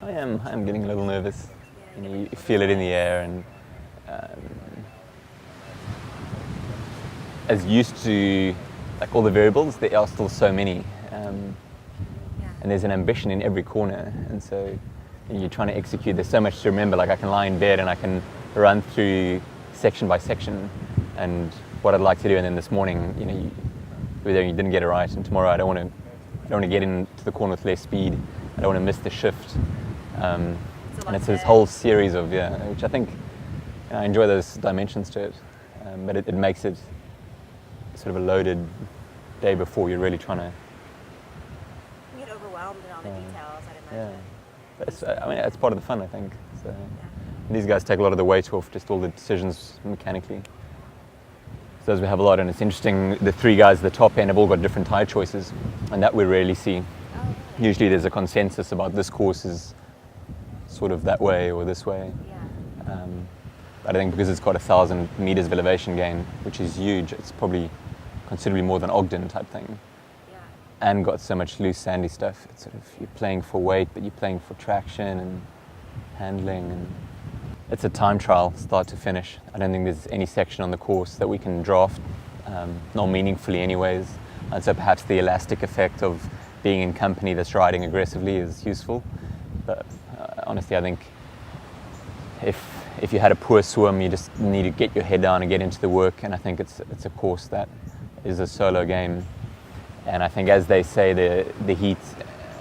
I'm getting a little nervous. You know, you feel it in the air, and as used to like all the variables, there are still so many, and there's an ambition in every corner, and so you're trying to execute. There's so much to remember. Like I can lie in bed and I can run through section by section, and what I'd like to do. And then this morning, you know, whether you didn't get it right, and tomorrow I don't want to get into the corner with less speed. I don't want to miss the shift. And it's this whole series of, which I think, I enjoy those dimensions to it, but it makes it sort of a loaded day before you're really trying to. You get overwhelmed in all the details, I'd imagine. Yeah, but it's part of the fun, I think. So these guys take a lot of the weight off, just all the decisions mechanically. So as we have a lot, and it's interesting, the three guys at the top end have all got different tire choices, and that we rarely see. Oh, really? Usually there's a consensus about this course is sort of that way or this way. Yeah. But I think because it's got 1,000 meters of elevation gain, which is huge, it's probably considerably more than Ogden type thing. Yeah. And got so much loose sandy stuff. It's sort of, you're playing for weight, but you're playing for traction and handling, and it's a time trial, start to finish. I don't think there's any section on the course that we can draft, not meaningfully anyways. And so perhaps the elastic effect of being in company that's riding aggressively is useful. But honestly, I think if you had a poor swim, you just need to get your head down and get into the work. And I think it's a course that is a solo game. And I think, as they say, the heat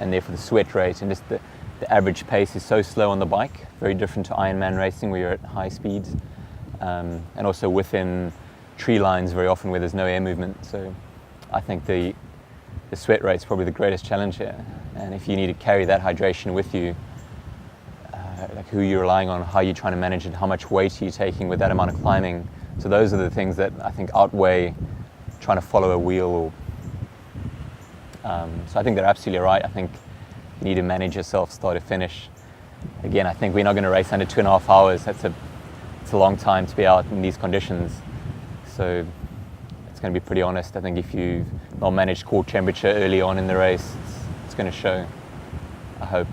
and therefore the sweat rate and just the average pace is so slow on the bike, very different to Ironman racing where you're at high speeds, and also within tree lines very often where there's no air movement. So I think the sweat rate's probably the greatest challenge here. And if you need to carry that hydration with you, like who you're relying on, how you're trying to manage it, how much weight are you taking with that amount of climbing. So those are the things that I think outweigh trying to follow a wheel. Or so I think they're absolutely right. I think you need to manage yourself start to finish. Again, I think we're not going to race under 2.5 hours. It's a long time to be out in these conditions. So it's going to be pretty honest. I think if you've not managed core temperature early on in the race, it's going to show, I hope.